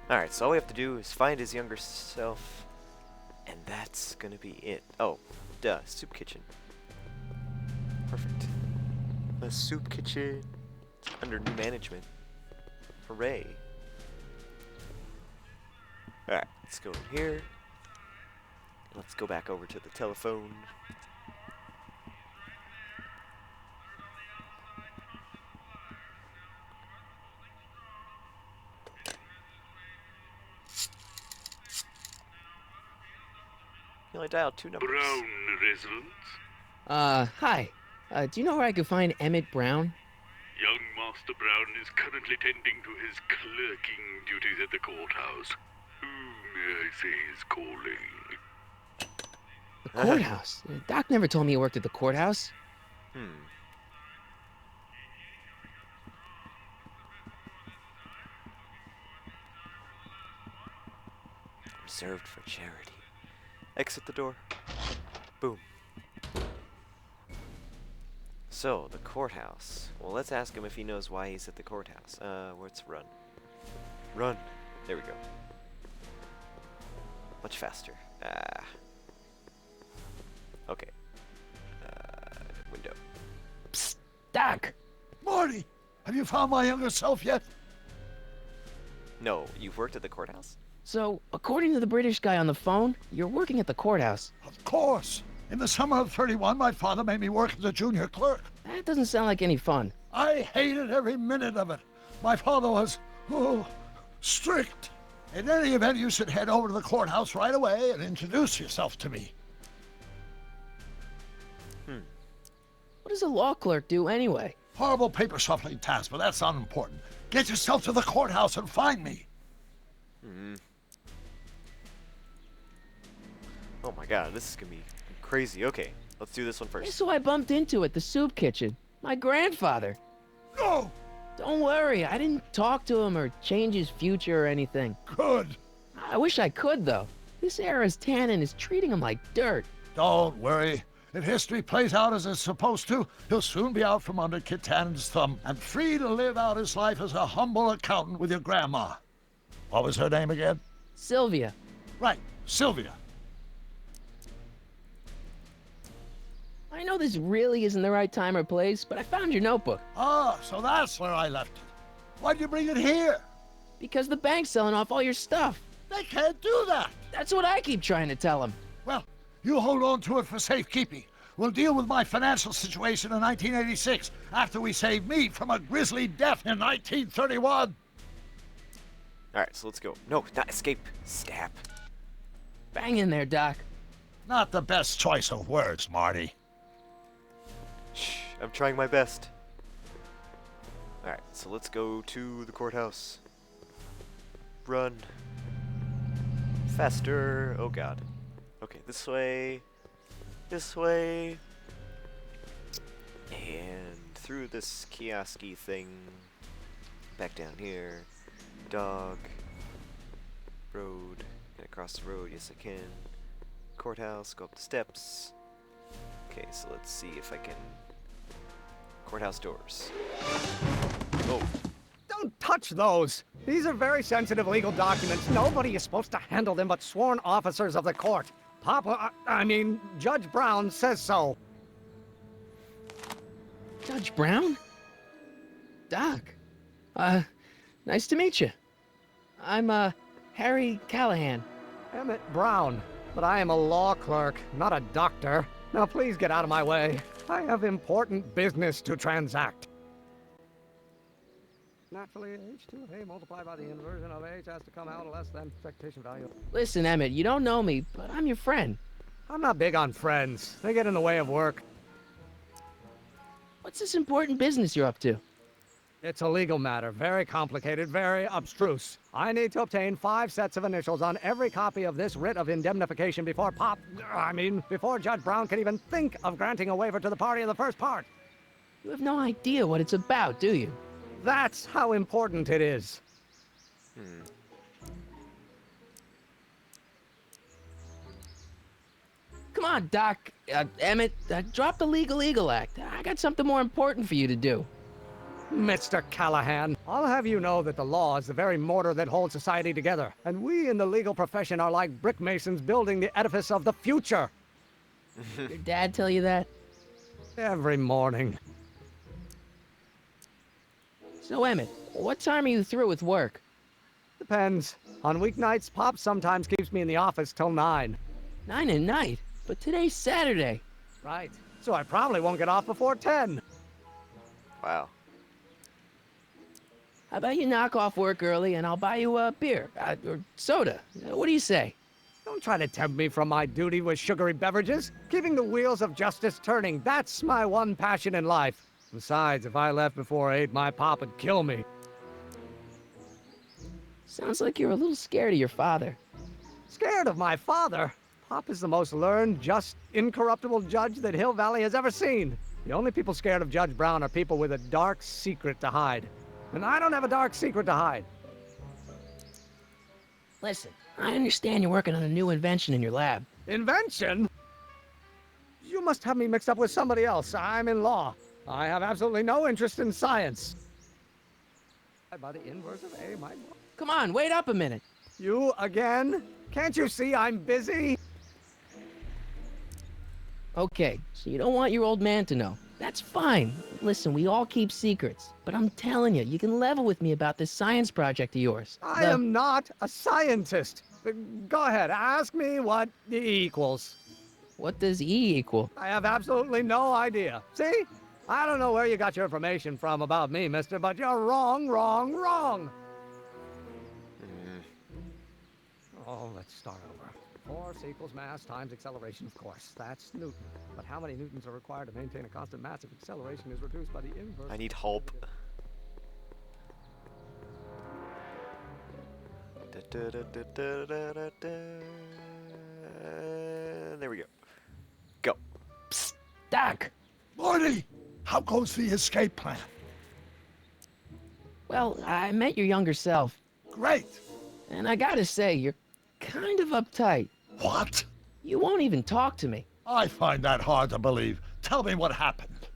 Alright, so all we have to do is find his younger self, and that's gonna be it. Oh, duh, soup kitchen. Perfect. The soup kitchen under new management. Hooray. Alright, let's go in here. Let's go back over to the telephone. You only dialed 2 numbers. Brown residence. Hi. Do you know where I could find Emmett Brown? Young Master Brown is currently tending to his clerking duties at the courthouse. Who may I say is calling? The courthouse? Doc never told me he worked at the courthouse. Reserved for charity. Exit the door. Boom. So, the courthouse. Well, let's ask him if he knows why he's at the courthouse. Let's run. Run. There we go. Much faster. Okay. Window. Psst, Doc! Marty, have you found my younger self yet? No, you've worked at the courthouse? So, according to the British guy on the phone, you're working at the courthouse. Of course. In the summer of '31, my father made me work as a junior clerk. That doesn't sound like any fun. I hated every minute of it. My father was, strict. In any event, you should head over to the courthouse right away and introduce yourself to me. What does a law clerk do anyway? Horrible paper shuffling task, but that's unimportant. Get yourself to the courthouse and find me. Oh my god, this is gonna be crazy. Okay, let's do this one first. Guess who I bumped into at the soup kitchen? My grandfather. No! Don't worry, I didn't talk to him or change his future or anything. Good. I wish I could, though. This era's tannin is treating him like dirt. Don't worry. If history plays out as it's supposed to, he'll soon be out from under Kit Tannen's thumb and free to live out his life as a humble accountant with your grandma. What was her name again? Sylvia. Right, Sylvia. I know this really isn't the right time or place, but I found your notebook. Ah, so that's where I left it. Why'd you bring it here? Because the bank's selling off all your stuff. They can't do that. That's what I keep trying to tell him. Well, you hold on to it for safekeeping. We'll deal with my financial situation in 1986 after we save me from a grisly death in 1931. Alright, so let's go. No, not escape. Stab. Bang in there, Doc. Not the best choice of words, Marty. Shh, I'm trying my best. Alright, so let's go to the courthouse. Run. Faster. Oh god. Okay, this way. This way. And through this kiosk-y thing. Back down here. Dog. Road. Can I cross the road? Yes, I can. Courthouse. Go up the steps. Okay, so let's see if I can... Courthouse doors. Oh. Don't touch those! These are very sensitive legal documents. Nobody is supposed to handle them but sworn officers of the court. Judge Brown says so. Judge Brown? Doc. Nice to meet you. I'm, Harry Callahan. Emmett Brown. But I am a law clerk, not a doctor. Now please get out of my way. I have important business to transact. Naturally, h2 of a multiplied by the inversion of h has to come out less than expectation value. Listen, Emmett, you don't know me, but I'm your friend. I'm not big on friends. They get in the way of work. What's this important business you're up to? It's a legal matter, very complicated, very abstruse. I need to obtain 5 sets of initials on every copy of this writ of indemnification before before Judge Brown can even think of granting a waiver to the party in the first part. You have no idea what it's about, do you? That's how important it is. Come on, Doc. Emmett, drop the Legal Eagle Act. I got something more important for you to do. Mr. Callahan, I'll have you know that the law is the very mortar that holds society together, and we in the legal profession are like brick masons building the edifice of the future. Your dad tell you that? Every morning. So, Emmett, what time are you through with work? Depends. On weeknights, Pop sometimes keeps me in the office till 9. 9 at night? But today's Saturday. Right. So I probably won't get off before 10. Wow. How about you knock off work early and I'll buy you a beer or soda? What do you say? Don't try to tempt me from my duty with sugary beverages. Keeping the wheels of justice turning, that's my one passion in life. Besides, if I left before 8, my pop would kill me. Sounds like you're a little scared of your father. Scared of my father? Pop is the most learned, just, incorruptible judge that Hill Valley has ever seen. The only people scared of Judge Brown are people with a dark secret to hide. And I don't have a dark secret to hide. Listen, I understand you're working on a new invention in your lab. Invention? You must have me mixed up with somebody else. I'm in law. I have absolutely no interest in science. By the inverse of A, my... Come on, wait up a minute. You again? Can't you see I'm busy? Okay, so you don't want your old man to know. That's fine. Listen, we all keep secrets. But I'm telling you, you can level with me about this science project of yours. I am not a scientist. Go ahead, ask me what E equals. What does E equal? I have absolutely no idea. See? I don't know where you got your information from about me, mister, but you're wrong, wrong, wrong. Oh, let's start over. Force equals mass times acceleration, of course. That's Newton. But how many newtons are required to maintain a constant mass if acceleration is reduced by the inverse? I need help. There we go. Go. Psst, Doc. Marty, how goes the escape plan? Well, I met your younger self, Great. and I gotta say, you're kind of uptight. What? You won't even talk to me. I find that hard to believe. Tell me what happened.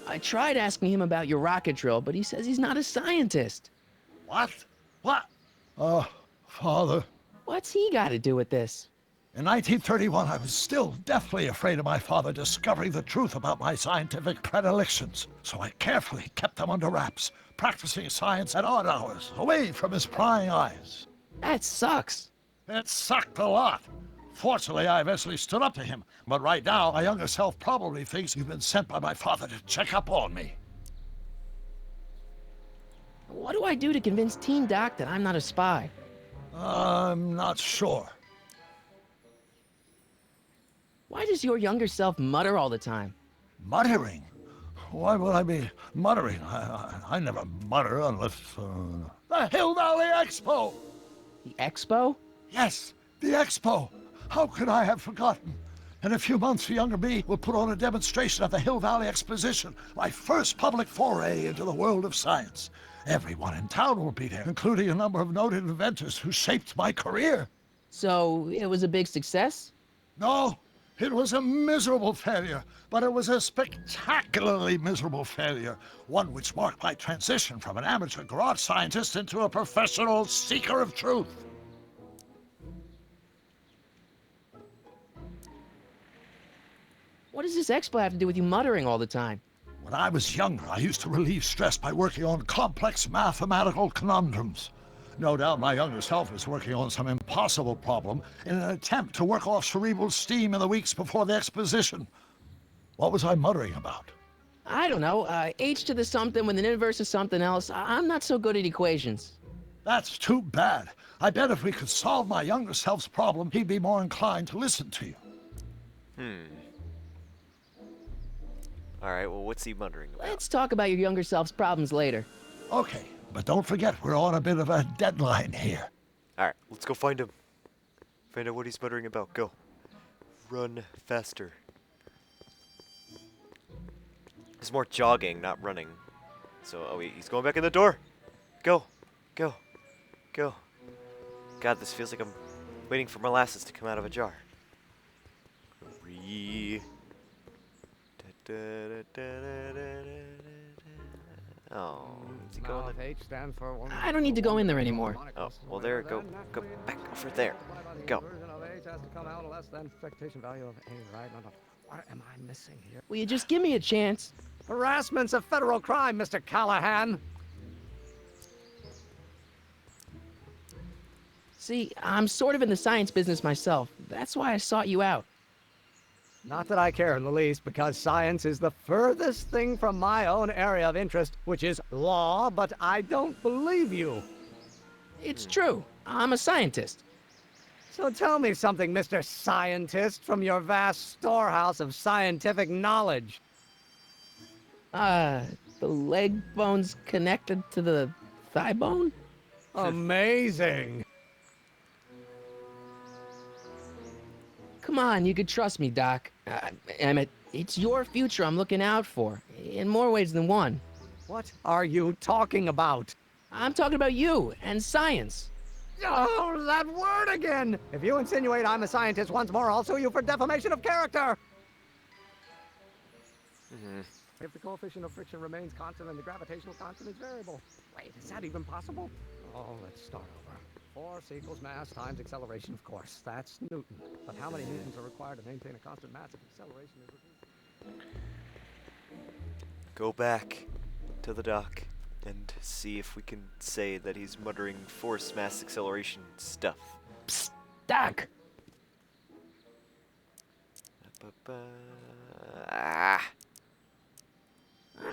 I tried asking him about your rocket drill, but he says he's not a scientist. What? What? Father. What's he got to do with this? In 1931, I was still deathly afraid of my father discovering the truth about my scientific predilections, so I carefully kept them under wraps, practicing science at odd hours, away from his prying eyes. That sucks. It sucked a lot. Fortunately, I eventually stood up to him, but right now, my younger self probably thinks you've been sent by my father to check up on me. What do I do to convince Teen Doc that I'm not a spy? I'm not sure. Why does your younger self mutter all the time? Muttering? Why would I be muttering? I never mutter unless... The Hill Valley Expo! The expo? Yes, the Expo! How could I have forgotten? In a few months, the younger me will put on a demonstration at the Hill Valley Exposition, my first public foray into the world of science. Everyone in town will be there, including a number of noted inventors who shaped my career. So, it was a big success? No, it was a miserable failure, but it was a spectacularly miserable failure, one which marked my transition from an amateur garage scientist into a professional seeker of truth. What does this expo have to do with you muttering all the time? When I was younger, I used to relieve stress by working on complex mathematical conundrums. No doubt my younger self is working on some impossible problem in an attempt to work off cerebral steam in the weeks before the exposition. What was I muttering about? I don't know, h to the something with an inverse of something else. I'm not so good at equations. That's too bad. I bet if we could solve my younger self's problem, he'd be more inclined to listen to you. Alright, well, what's he muttering about? Let's talk about your younger self's problems later. Okay, but don't forget, we're on a bit of a deadline here. Alright, let's go find him. Find out what he's muttering about. Go. Run faster. It's more jogging, not running. So, oh, he's going back in the door. Go. Go. Go. God, this feels like I'm waiting for molasses to come out of a jar. Hurry. Da, da, da, da, da, da, da. Oh, is he going Now, in? if H stands for one, I don't need to go in there anymore. Oh, well there, go back over there. Go. Version of H has to come out less than expectation value of A, right? No. What am I missing here? Will you just give me a chance? Harassment's a federal crime, Mr. Callahan. See, I'm sort of in the science business myself. That's why I sought you out. Not that I care in the least, because science is the furthest thing from my own area of interest, which is law, but I don't believe you. It's true. I'm a scientist. So tell me something, Mr. Scientist, from your vast storehouse of scientific knowledge. The leg bone's connected to the thigh bone? Amazing. Come on, you could trust me, Doc. Emmett, it's your future I'm looking out for, in more ways than one. What are you talking about? I'm talking about you and science. Oh, that word again! If you insinuate I'm a scientist once more, I'll sue you for defamation of character! If the coefficient of friction remains constant and the gravitational constant is variable. Wait, is that even possible? Oh, let's start over. Force equals mass times acceleration, of course. That's Newton. But how many newtons are required to maintain a constant mass if acceleration is reduced? Go back to the dock and see if we can say that he's muttering force mass acceleration stuff. Psst, Doc. Ah.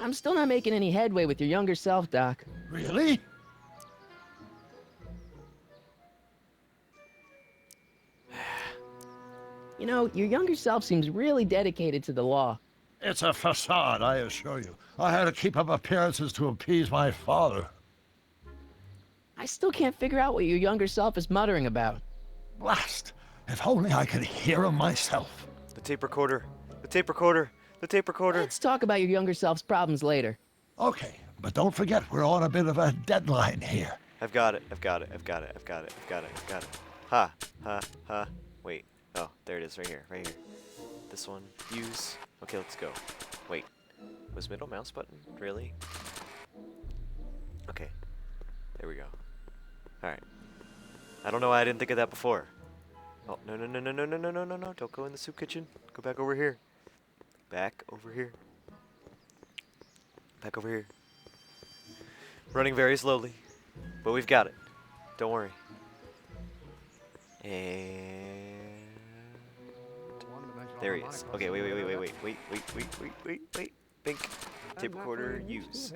I'm still not making any headway with your younger self, Doc. Really? You know, your younger self seems really dedicated to the law. It's a facade, I assure you. I had to keep up appearances to appease my father. I still can't figure out what your younger self is muttering about. Blast! If only I could hear him myself. The tape recorder. The tape recorder. The tape recorder. Let's talk about your younger self's problems later. Okay, but don't forget we're on a bit of a deadline here. I've got it. Ha. Wait. Oh, there it is, right here. This one. Use. Okay, let's go. Wait. Was middle mouse button? Really? Okay. There we go. Alright. I don't know why I didn't think of that before. Oh, no. Don't go in the soup kitchen. Go back over here. Back over here. Running very slowly. But we've got it. Don't worry. And there he is. Okay, wait. Think. Tape recorder, use.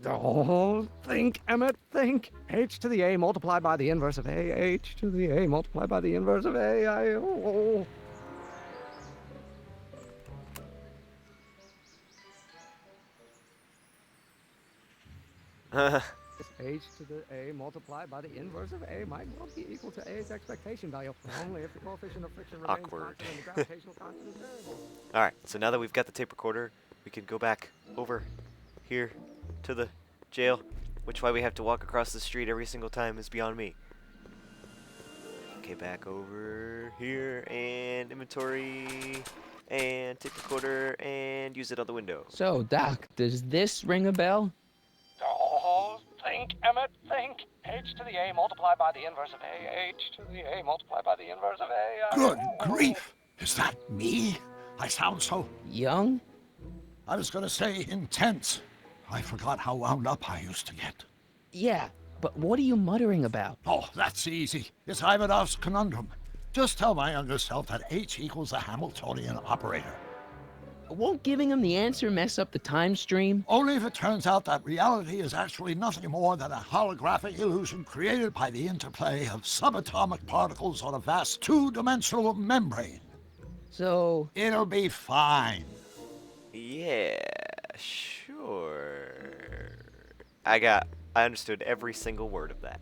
Oh, think, Emmett, think. H to the A multiplied by the inverse of A. H to the A multiplied by the inverse of A. H to the A multiplied by the inverse of A might well be equal to A's expectation value, only if the coefficient of friction remains Awkward. constant and the gravitational constant is variable. Alright, so now that we've got the tape recorder, we can go back over here to the jail. Which why we have to walk across the street every single time is beyond me. Okay, back over here, and inventory, and tape recorder, and use it on the window. So, Doc, does this ring a bell? Oh, think, Emmett, think. H to the A multiplied by the inverse of A. H to the A multiplied by the inverse of A. Good grief! Is that me? I sound so... Young? I was gonna say intense. I forgot how wound up I used to get. Yeah, but what are you muttering about? Oh, that's easy. It's Ivanov's conundrum. Just tell my younger self that H equals a Hamiltonian operator. Won't giving him the answer mess up the time stream? Only if it turns out that reality is actually nothing more than a holographic illusion created by the interplay of subatomic particles on a vast two-dimensional membrane. So... It'll be fine. Yeah, sure. I understood every single word of that.